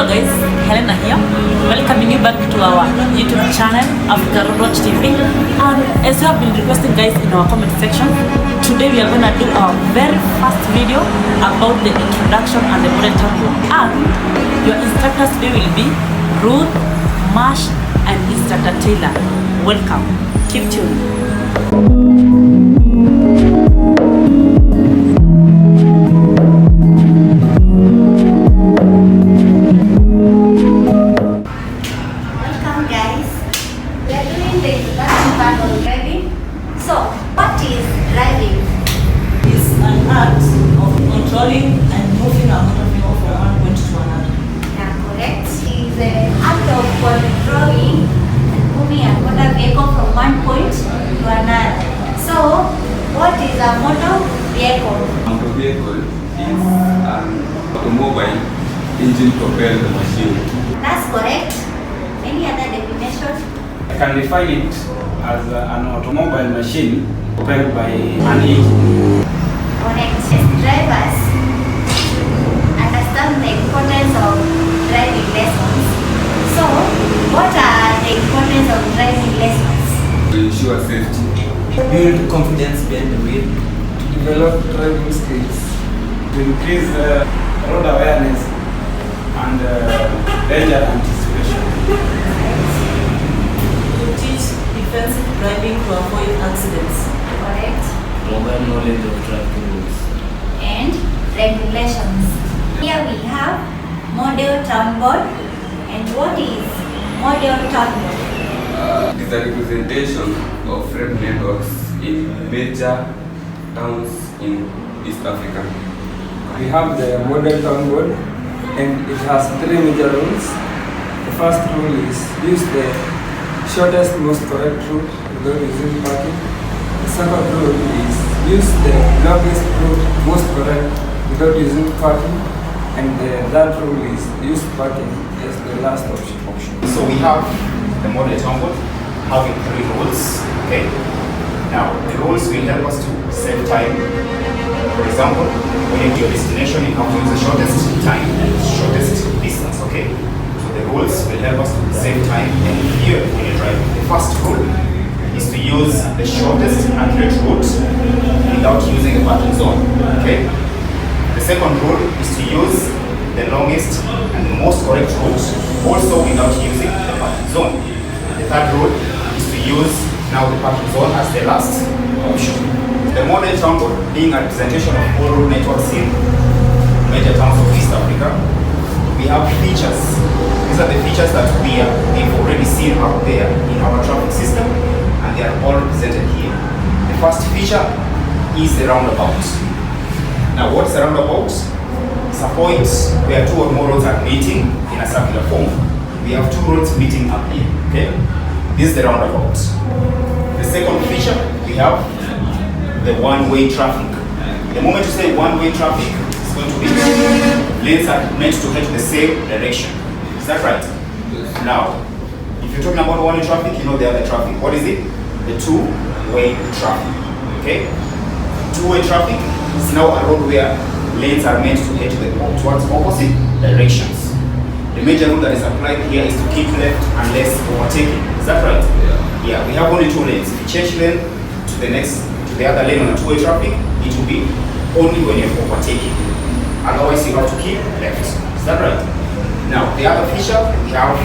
Hello guys, Helena here, welcoming you back to our YouTube channel, Africa Road Watch TV. And as you have been requesting guys in our comment section, today we are going to do our very first video about the introduction and the model tango. And your instructors today will be Ruth, Mash and Instructor Taylor. Welcome, keep tuned. Controlling and moving a motor vehicle from one point to another. Yeah, correct. It's the act of controlling and moving a motor vehicle from one point to another. So, what is a motor vehicle? A motor vehicle is an automobile engine-propelled machine. That's correct. Any other definition? I can define it as an automobile machine propelled by an engine. Correct. As drivers understand the importance of driving lessons. So, what are the importance of driving lessons? To ensure safety. Build confidence behind the wheel. To develop driving skills. To increase road awareness and danger anticipation. To teach defensive driving to avoid accidents. Correct. Mobile knowledge of traffic rules. And regulations. Here we have model town board. And what is model town board? It is a representation of frame networks in major towns in East Africa. We have the model town board and it has three major rules. The first rule is use the shortest, most correct route without using parking. The second rule is use the longest route, most correct, without using parking. And the third rule is use parking as the last option. So we have the model town board having three rules. Okay. Now the rules will help us to save time. For example, when you get to your destination, you have to use the shortest time and the shortest distance. Okay. So the rules will help us to save time and here when you drive. The first rule is to use the shortest accurate route without using a parking zone. Okay. The second rule is to use the longest and the most correct route also without using the parking zone. The third rule is to use now the parking zone as the last option. The model town board being a representation of all road networks in major towns of East Africa, we have features. These are the features that we've already seen out there in our traffic system, and they are all represented here. The first feature is the roundabout. Now, what's a roundabout? It's a point where two or more roads are meeting in a circular form. We have two roads meeting up here. Okay, this is the roundabout. The second feature we have the one-way traffic. The moment you say one-way traffic, it's going to be lanes are meant to head to the same direction. Is that right? Now, if you're talking about one-way traffic, you know the other traffic. What is it? The two-way traffic. Okay? Two-way traffic is now a road where lanes are meant to head towards opposite directions. The major rule that is applied here is to keep left unless overtaking. Is that right? Yeah, we have only two lanes. If you change lane to the other lane on a two-way traffic, it will be only when you're overtaking. Otherwise, you have to keep left. Is that right? Now, the other feature, we have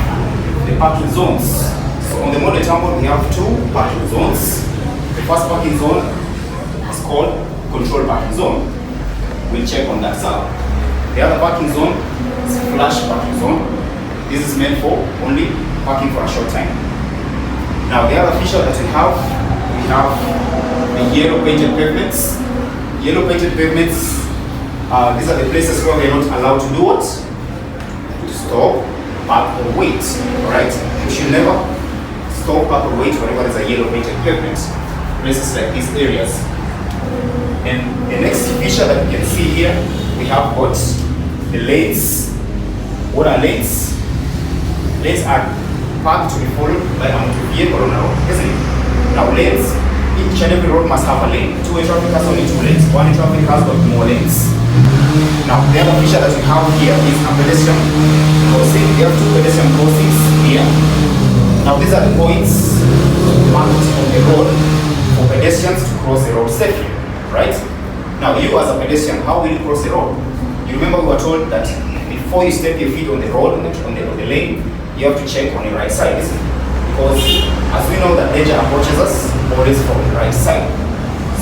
the parking zones. So on the model town board, we have two parking zones. The first parking zone is called control parking zone. We'll check on that side. The other parking zone is flash parking zone. This is meant for only parking for a short time. Now, the other feature that we have the yellow painted pavements. Yellow painted pavements, these are the places where we are not allowed to do what? To stop, park or wait. Alright? You should never stop, park or wait whenever there's a yellow painted pavement. Places like these areas. And the next feature that we can see here, we have what? The lanes. What are lanes? Lanes are paths to be followed by a motor vehicle on a road, isn't it? Now lanes in each and every road must have a lane. Two-way traffic has only 2 lanes. One-way traffic has got more lanes. Now, the other feature that we have here is a pedestrian crossing. We have 2 pedestrian crossings here. Now, these are the points marked on the road for pedestrians to cross the road safely, right? Now, you as a pedestrian, how will you cross the road? You remember we were told that before you step your feet on the road, on the lane, you have to check on the right side, isn't it? Because as we know that danger approaches us always from the right side.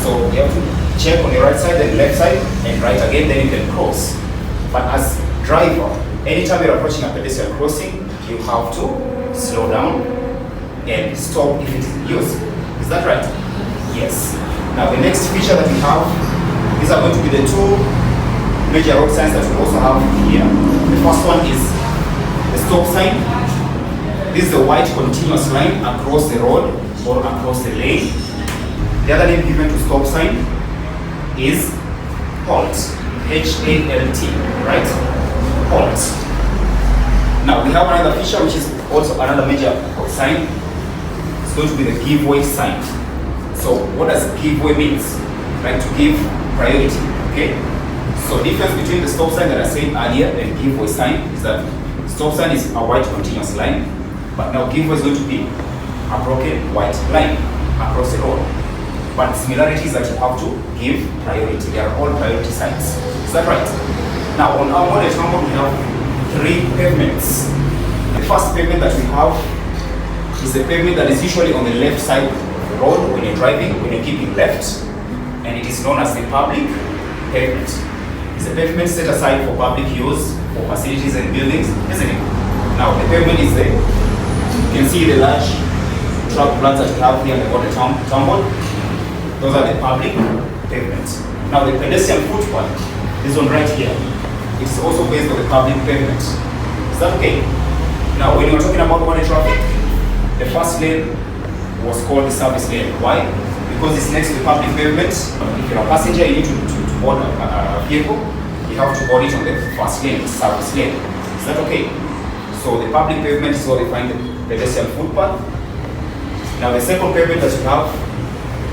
So you have to check on the right side, then left side, and right again, then you can cross. But as driver, anytime you're approaching a pedestrian crossing, you have to slow down and stop if it is used. Is that right? Yes. Now the next feature that we have, these are going to be the 2 major road signs that we also have here. The first one is the stop sign. This is the white continuous line across the road or across the lane. The other name given to stop sign is halt. H-A-L-T, right? Halt. Now we have another feature which is also another major sign. It's going to be the give way sign. So what does give way means? Like to give priority, okay? So difference between the stop sign that I said earlier and give way sign is that stop sign is a white continuous line, but now give way is going to be a broken white line across the road. But similarities that you have to give priority. They are all priority signs. Is that right? Now on our model example we have 3 pavements. The first pavement that we have is the pavement that is usually on the left side of the road when you're driving, when you're keeping left, and it is known as the public pavement. It's a pavement set aside for public use, for facilities and buildings, isn't it? Now the pavement is there. You can see the large truck plants that we have here on the tumble. Those are the public pavements. Now the pedestrian footpath, this one right here, it's also based on the public pavement. Is that okay? Now when you're talking about one-way traffic, the first lane was called the service lane. Why? Because it's next to the public pavement. If you're a passenger, you need to board a vehicle, you have to board it on the first lane, the service lane. Is that okay? So the public pavement is where they find the pedestrian footpath. Now the second pavement that you have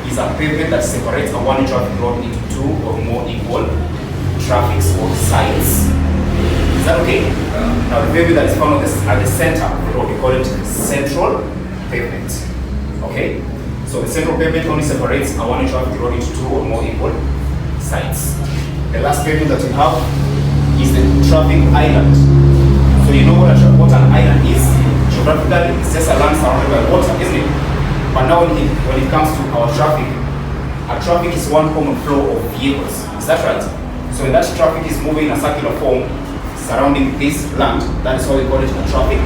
is a pavement that separates a one-way traffic road into 2 or more equal traffic or sides. Is that okay? Now the pavement that is found at the center of the road, we call it central pavement. Okay? So the central pavement only separates a one-way traffic road into 2 or more equal sides. The last pavement that we have is the traffic island. So you know what an island is? Geographically, it's just a land surrounded by water, isn't it? But now when it comes to our traffic is one common flow of vehicles. Is that right? So when that traffic is moving in a circular form surrounding this land, that is why we call it a traffic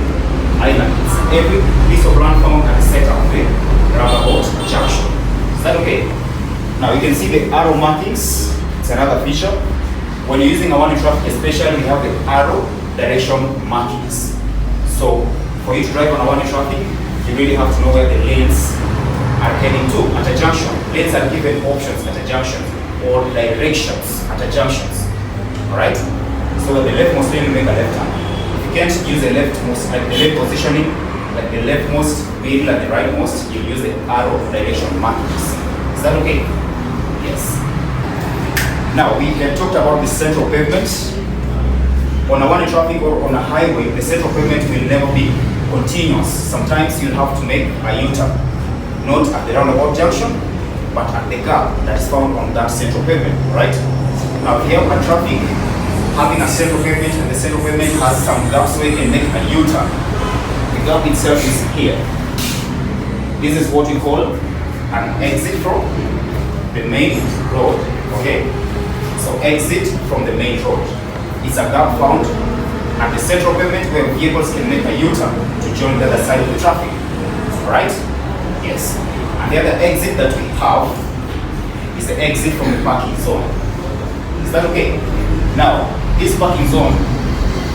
island. It's every piece of land found at the center of the roundabout junction. Is that okay? Now you can see the arrow markings. It's another feature. When you're using a one-way traffic, especially we have the arrow direction markings. So for you to drive on a one-way traffic, you really have to know where the lanes are heading to at a junction. Lanes are given options at a junction or directions at a junctions. Alright? So the leftmost lane will make a left turn. If you can't use the leftmost, like the left positioning, like the leftmost middle and the rightmost, you'll use the arrow direction markings. Is that okay? Yes. Now we have talked about the central pavement. On a one-way traffic or on a highway, the central pavement will never be continuous. Sometimes you'll have to make a U-turn, not at the roundabout junction, but at the gap that is found on that central pavement, right? Now if you have a traffic having a central pavement and the central pavement has some gaps where you can make a U-turn, the gap itself is here. This is what we call an exit from the main road, okay? So exit from the main road. It's a gap found at the central pavement where vehicles can make a U-turn to join the other side of the traffic. Right? Yes. And the other exit that we have is the exit from the parking zone. Is that okay? Now, this parking zone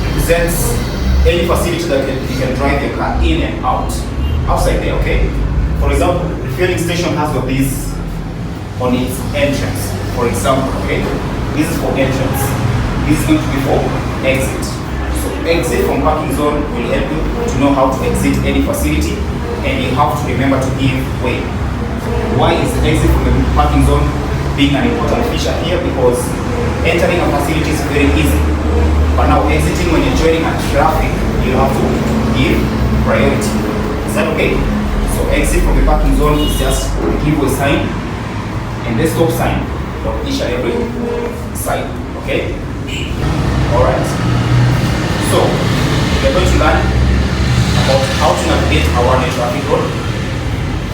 represents any facility that you can drive your car in and out. Outside there, okay? For example, the filling station has got these on its entrance. For example, okay? This is for entrance. This is going to be for exit. So exit from parking zone will help you to know how to exit any facility, and you have to remember to give way. Why is exit from the parking zone being an important feature here? Because entering a facility is very easy, but now exiting when you're joining a traffic, you have to give priority. Is that okay? So exit from the parking zone is just give a sign and the stop sign of each and every side. Okay? Alright. So we're going to learn about how to navigate a one-way traffic road.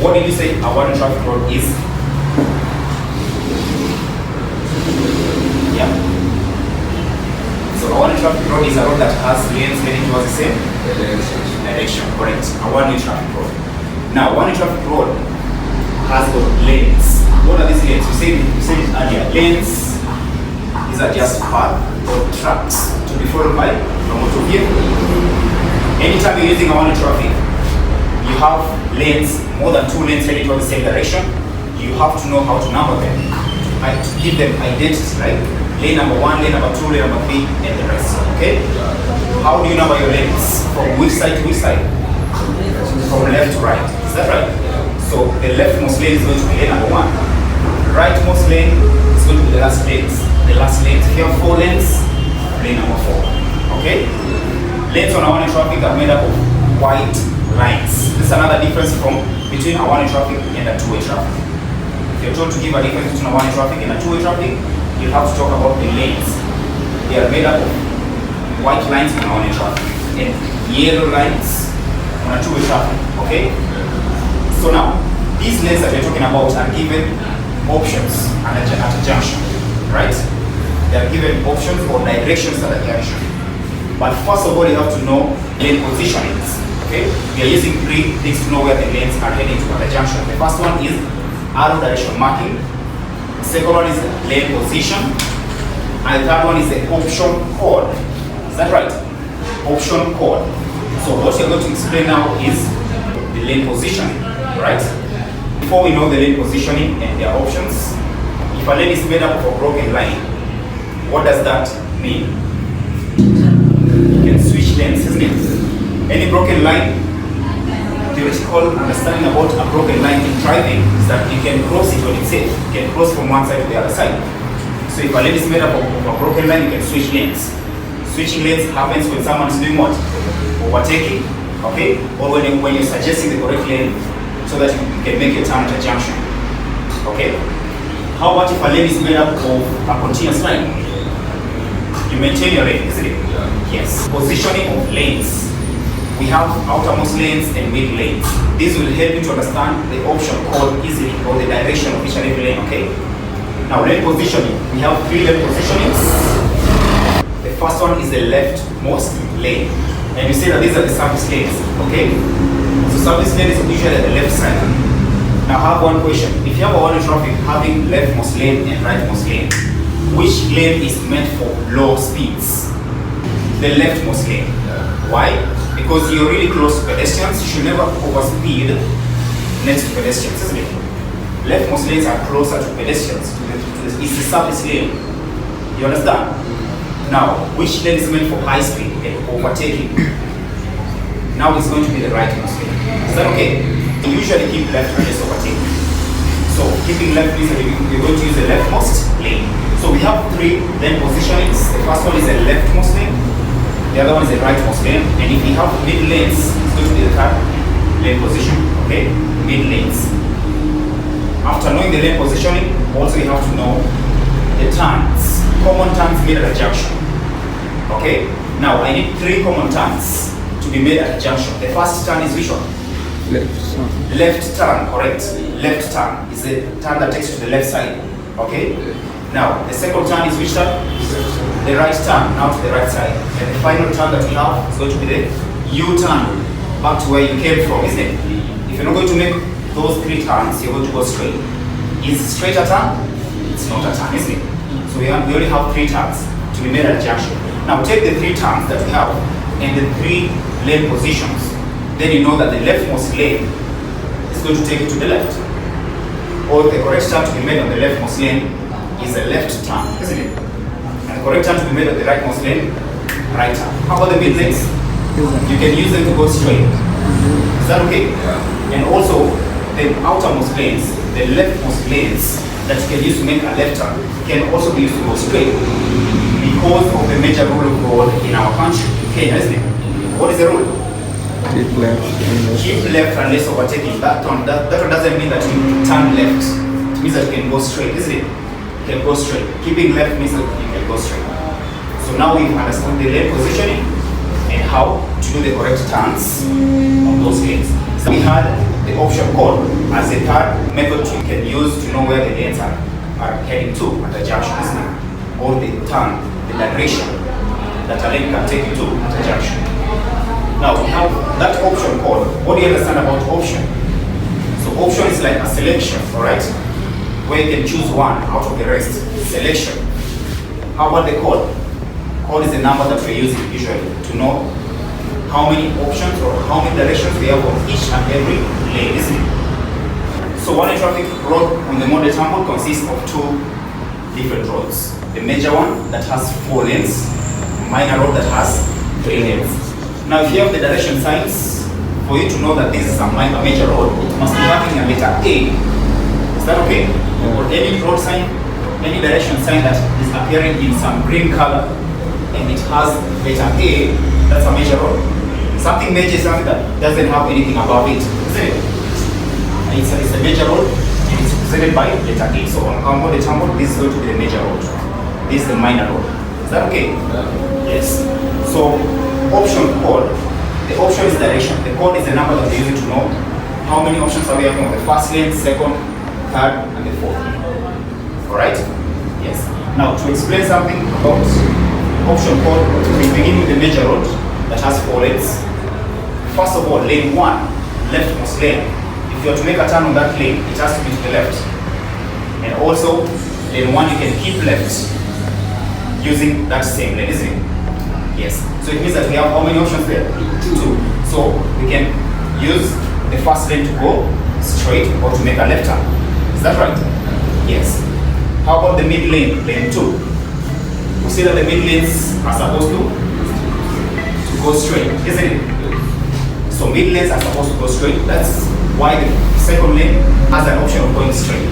What did you say a one-way traffic road is? Yeah. So a one-way traffic road is a road that has lanes heading towards the same direction. Correct. A one-way traffic road. Now, one-way traffic road has got lanes. What are these lanes? You said it earlier. Lanes, these are just paths or tracks to be followed by a motor vehicle. Anytime you're using a one-way traffic, you have lanes, more than 2 lanes heading towards the same direction. You have to know how to number them. To give them identity, right? Lane number 1, lane number 2, lane number 3, and the rest. Okay? How do you number your lanes? From which side to which side? From left to right. Is that right? So the leftmost lane is going to be lane number 1. The rightmost lane is going to be the last lanes. The last lanes. If you have 4 lanes, lane number 4. Okay? Lanes on a one-way traffic are made up of white lines. This is another difference between a one-way traffic and a two-way traffic. If you're told to give a difference between a one-way traffic and a two-way traffic, you have to talk about the lanes. They are made up of white lines on a one-way traffic and yellow lines on a two-way traffic. Okay? So now, these lanes that we're talking about are given options at a junction, right? They are given options or directions at a junction. But first of all, you have to know lane positionings. Okay? We are using 3 things to know where the lanes are heading to at the junction. The first one is arrow direction marking. The second one is lane position. And the third one is the option code. Is that right? Option code. So what you're going to explain now is the lane positioning, right? Before we know the lane positioning and their options, if a lane is made up of a broken line, what does that mean? You can switch lanes, isn't it? Any broken line, theoretical understanding about a broken line in driving is that you can cross it when it's safe. You can cross from one side to the other side. So if a lane is made up of a broken line, you can switch lanes. Switching lanes happens when someone is doing what? Overtaking, okay? Or when you're suggesting the correct lane so that you can make your turn at a junction, okay? How about if a lane is made up of a continuous line? You maintain your lane, isn't it? Yes. Positioning of lanes. We have outermost lanes and mid lanes. This will help you to understand the option code easily or the direction of each and every lane, okay? Now, lane positioning. We have 3 lane positionings. The first one is the leftmost lane. And you say that these are the service lanes, okay? So service lane is usually at the left side. Now, I have one question. If you have a one-way traffic having leftmost lane and rightmost lane, which lane is meant for low speeds? The leftmost lane. Why? Because you're really close to pedestrians. You should never overspeed next to pedestrians, isn't it? Leftmost lanes are closer to pedestrians. It's the service lane. You understand? Now, which lane is meant for high speed and overtaking? Now it's going to be the rightmost lane. Is that okay? You usually keep left when it's overtaking. So keeping left means that you're going to use the leftmost lane. So we have 3 lane positionings. The first one is the leftmost lane. The other one is the rightmost lane. And if we have mid lanes, it's going to be the 3rd lane position. Okay? Mid lanes. After knowing the lane positioning, also you have to know the turns. Common turns made at a junction. Okay? Now I need 3 common turns to be made at a junction. The first turn is which one? Left turn, correct. Left turn is the turn that takes you to the left side. Okay? Now, the second turn is which turn? The right turn, now to the right side. And the final turn that we have is going to be the U-turn, back to where you came from, isn't it? If you're not going to make those 3 turns, you're going to go straight. Is straight a turn? It's not a turn, isn't it? So we only have 3 turns to be made at a junction. Now, take the 3 turns that we have and the 3 lane positions. Then you know that the leftmost lane is going to take you to the left. Or the correct turn to be made on the leftmost lane is a left turn, isn't it? And the correct turn to be made on the rightmost lane, right turn. How about the mid lanes? You can use them to go straight. Is that okay? And also, the outermost lanes, the leftmost lanes that you can use to make a left turn can also be used to go straight because of the major rule of road in our country, Kenya, isn't it? What is the rule? Keep left. Keep left unless overtaking. That one doesn't mean that you turn left. It means that you can go straight, isn't it? You can go straight. Keeping left means that you can go straight. So now we understand the lane positioning and how to do the correct turns on those lanes. So we had the option code as a third method you can use to know where the lanes are heading to at a junction, isn't it? Or the turn, the direction that a lane can take you to at a junction. Now we have that option code. What do you understand about option? So option is like a selection, alright? Where you can choose one out of the rest. Selection. How about the code? Code is the number that we're using usually to know how many options or how many directions we have on each and every lane, isn't it? So one traffic road on the model example consists of two different roads. The major one that has 4 lanes, minor road that has 3 lanes. Now if you have the direction signs, for you to know that this is a major road, it must be having a letter A. Is that okay? Yeah. Or any road sign, any direction sign that is appearing in some green color and it has letter A, that's a major road. Something major is something that doesn't have anything above it, isn't it? It's a major road and it's represented by letter A. So on our model example, this is going to be the major road. This is the minor road. Is that okay? Yes. So option code, the option is direction. The code is the number that we're using to know how many options are we having on the first lane, second, third, and the fourth lane. Alright? Yes. Now to explain something about option code, we begin with the major road that has 4 lanes. First of all, lane 1, leftmost lane. If you are to make a turn on that lane, it has to be to the left. And also, lane 1 you can keep left using that same lane, isn't it? Yes. So it means that we have how many options there? 2. So we can use the first lane to go straight or to make a left turn. Is that right? Yes. How about the mid lane, lane 2? We see that the mid lanes are supposed to go straight, isn't it? So mid lanes are supposed to go straight. That's why the second lane has an option of going straight.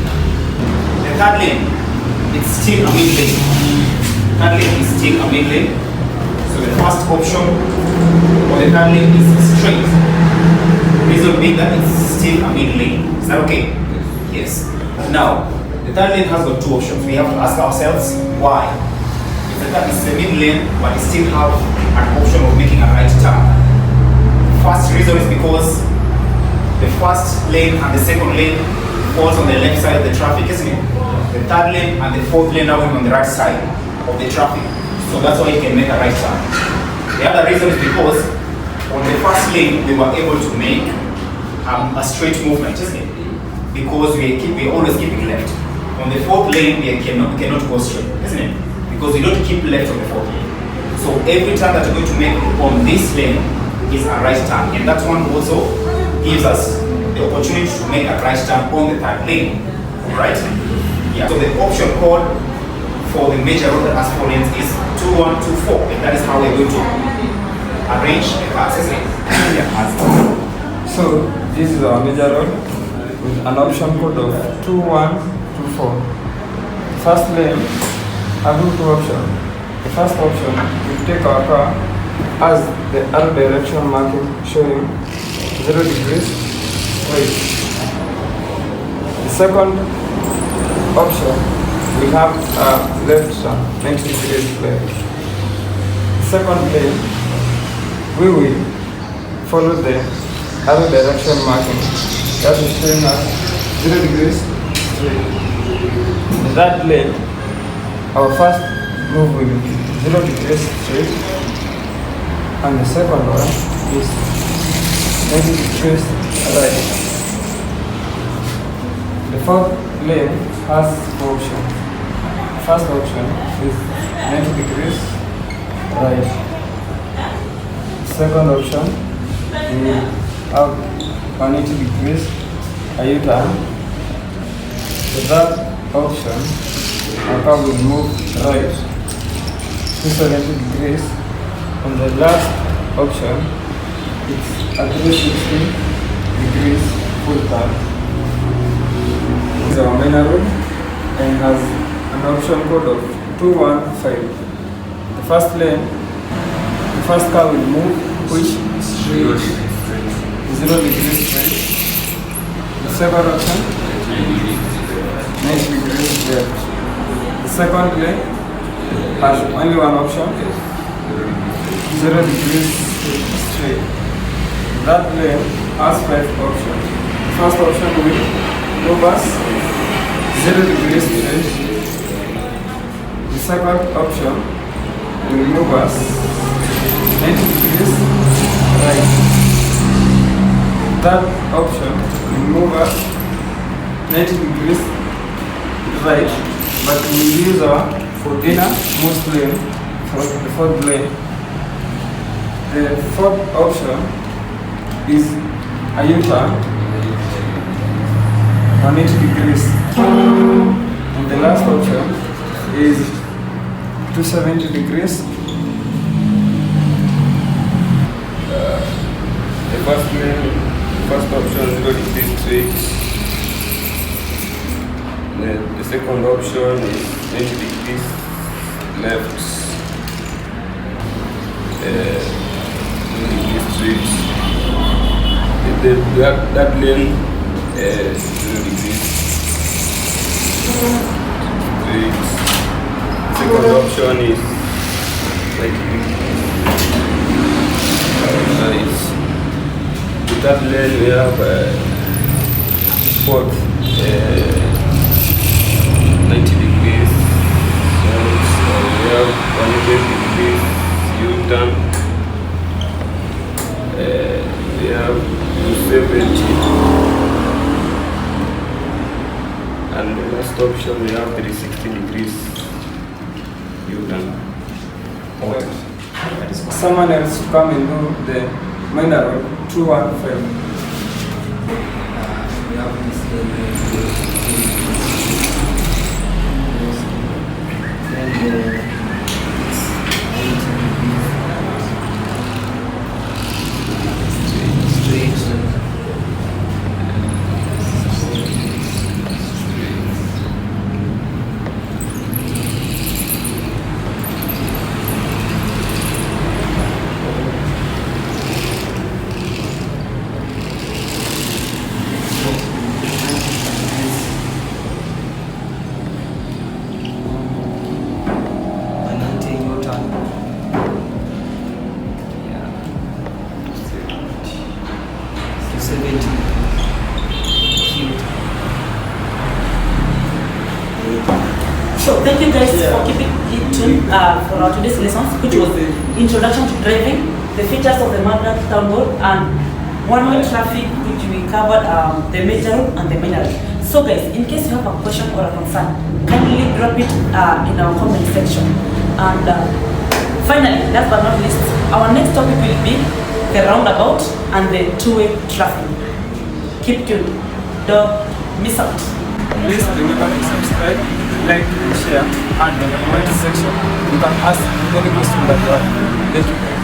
The third lane, it's still a mid lane. Third lane is still a mid lane. So the first option for the third lane is straight. Reason being that it's still a mid lane. Is that okay? Yes. Now, the third lane has got 2 options. We have to ask ourselves why. It's a mid lane, but it still have an option of making a right turn. First reason is because the first lane and the second lane falls on the left side of the traffic, isn't it? The third lane and the fourth lane are on the right side of the traffic. So that's why you can make a right turn. The other reason is because on the first lane we were able to make a straight movement, isn't it? Because we always keeping left. On the fourth lane we cannot go straight, isn't it? Because we don't keep left on the fourth lane. So every turn that we're going to make on this lane is a right turn, and that one also gives us the opportunity to make a right turn on the third lane. Right? Yeah. So the option code for the major road that has 4 lanes is 2124, and that is how we're going to arrange the cars, isn't it? Yeah. So this is our major road with an option code of 2124. First lane, having 2 options. The first option, we take our car as the arrow direction marking showing 0 degrees right. The second option, we have a left turn, 90 degrees left. The second lane, we will follow the arrow direction marking that is showing us 0 degrees straight. In that lane, our first move will be 0 degrees straight, and the second one is 90 degrees right. The fourth lane has 4 options. First option is 90 degrees right. Second option, we have 180 degrees a U-turn. The third option, our car will move right 270 degrees, and the last option it's a 360 degrees full turn. is our minor road and has an option code of 215. The first lane, the first car will move which 0 degrees straight. The second option, 90 degrees left. The second lane has only one option, 0 degrees straight. That lane has 5 options. The first option will move us 0 degrees straight. The second option will move us 90 degrees right. That option will move us 90 degrees right, but we will use our innermost lane for the fourth lane. The fourth option is a U-turn 180 degrees. And the last option is 270 degrees. The first lane, first option 0 degrees straight. The second option is 90 degrees left. 0 degrees straight. That lane 0 degrees straight. Second option is 90 degrees right. With that lane we have fourth 90 degrees right. So we have 180 degrees U-turn. We have 270, and the last option we have 360 degrees U-turn. Someone else to come and do the minor road 215. We have this then straight. So thank you guys for keeping it tuned for our today's lessons, which was introduction to driving, the features of the modern town road, and one-way traffic, which we covered the major road and the minor road. So guys, in case you have a question or a concern, kindly drop it in our comment section. And finally, last but not least, our next topic will be the roundabout and the two-way traffic. Keep tuned. Don't miss out. Please remember to subscribe, like, share, and in the comment section you can ask any question that you have. Thank you.